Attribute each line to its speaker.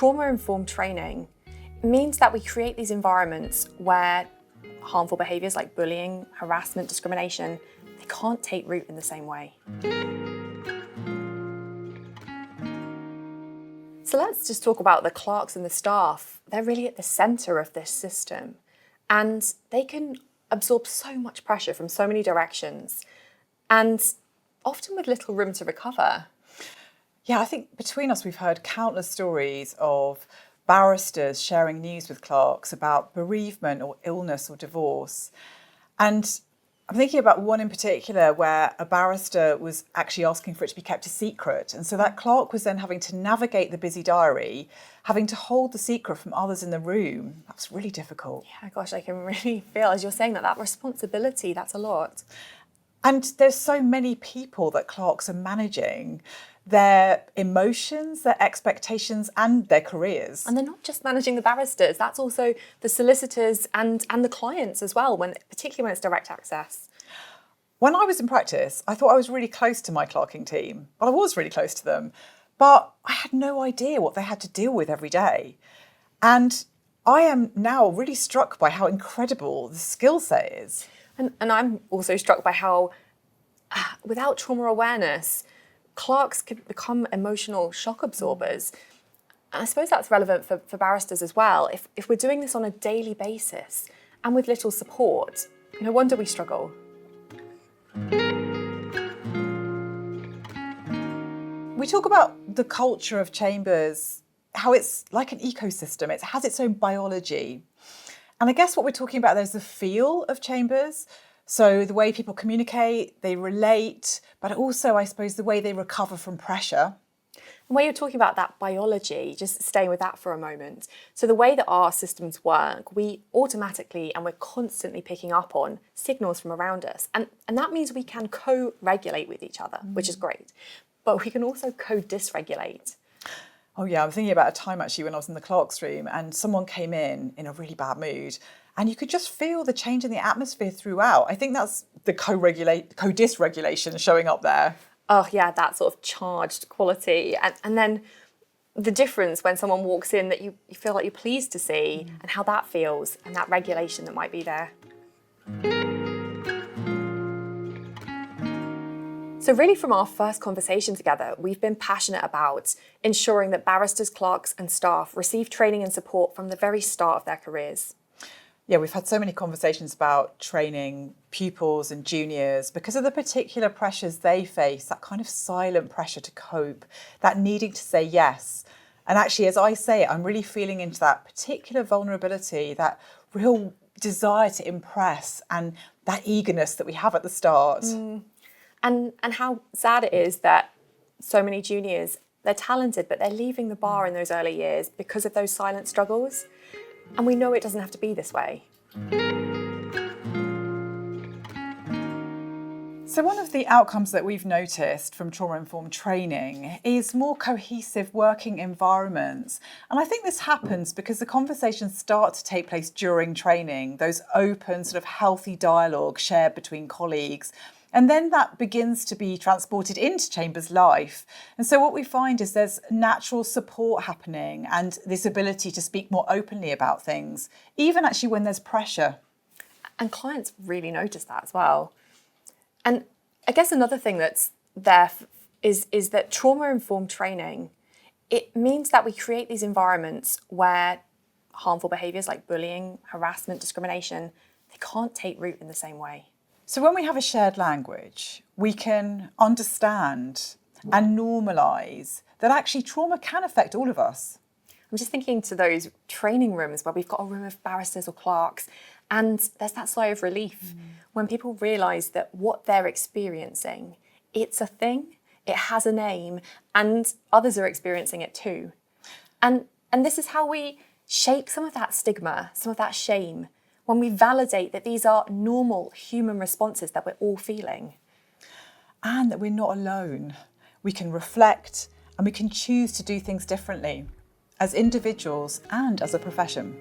Speaker 1: trauma-informed training means that we create these environments where harmful behaviours like bullying, harassment, discrimination, they can't take root in the same way. So let's just talk about the clerks and the staff. They're really at the centre of this system, and they can absorb so much pressure from so many directions, and often with little room to recover.
Speaker 2: Yeah, I think between us we've heard countless stories of barristers sharing news with clerks about bereavement or illness or divorce. And I'm thinking about one in particular where a barrister was actually asking for it to be kept a secret. And so that clerk was then having to navigate the busy diary, having to hold the secret from others in the room. That's really difficult.
Speaker 1: Yeah, gosh, I can really feel, as you're saying, that responsibility, that's a lot.
Speaker 2: And there's so many people that clerks are managing, their emotions, their expectations and their careers.
Speaker 1: And they're not just managing the barristers, that's also the solicitors and the clients as well, particularly when it's direct access.
Speaker 2: When I was in practice, I thought I was really close to my clerking team. Well, I was really close to them, but I had no idea what they had to deal with every day. And I am now really struck by how incredible the skill set is.
Speaker 1: And I'm also struck by how, without trauma awareness, clerks could become emotional shock absorbers. And I suppose that's relevant for barristers as well. If we're doing this on a daily basis and with little support, no wonder we struggle.
Speaker 2: We talk about the culture of chambers, how it's like an ecosystem. It has its own biology. And I guess what we're talking about there is the feel of chambers. So the way people communicate, they relate, but also, I suppose, the way they recover from pressure.
Speaker 1: And when you're talking about that biology, just staying with that for a moment. So the way that our systems work, we automatically and we're constantly picking up on signals from around us. And that means we can co-regulate with each other, which is great. But we can also co-dysregulate.
Speaker 2: Oh yeah, I'm thinking about a time actually when I was in the clerks room and someone came in a really bad mood and you could just feel the change in the atmosphere throughout. I think that's the co-dysregulation showing up there.
Speaker 1: Oh yeah, that sort of charged quality. And then the difference when someone walks in that you feel like you're pleased to see and how that feels and that regulation that might be there. So really from our first conversation together, we've been passionate about ensuring that barristers, clerks and staff receive training and support from the very start of their careers.
Speaker 2: Yeah, we've had so many conversations about training pupils and juniors because of the particular pressures they face, that kind of silent pressure to cope, that needing to say yes. And actually, as I say it, I'm really feeling into that particular vulnerability, that real desire to impress and that eagerness that we have at the start.
Speaker 1: And how sad it is that so many juniors, they're talented, but they're leaving the bar in those early years because of those silent struggles. And we know it doesn't have to be this way.
Speaker 2: So one of the outcomes that we've noticed from trauma-informed training is more cohesive working environments. And I think this happens because the conversations start to take place during training, those open sort of healthy dialogue shared between colleagues. And then that begins to be transported into Chambers life. And so what we find is there's natural support happening and this ability to speak more openly about things, even actually when there's pressure.
Speaker 1: And clients really notice that as well. And I guess another thing that's there is that trauma-informed training, it means that we create these environments where harmful behaviours like bullying, harassment, discrimination, they can't take root in the same way.
Speaker 2: So when we have a shared language, we can understand and normalise that actually trauma can affect all of us.
Speaker 1: I'm just thinking to those training rooms where we've got a room of barristers or clerks and there's that sigh of relief when people realise that what they're experiencing, it's a thing, it has a name and others are experiencing it too. And this is how we shake some of that stigma, some of that shame, when we validate that these are normal human responses that we're all feeling.
Speaker 2: And that we're not alone. We can reflect and we can choose to do things differently as individuals and as a profession.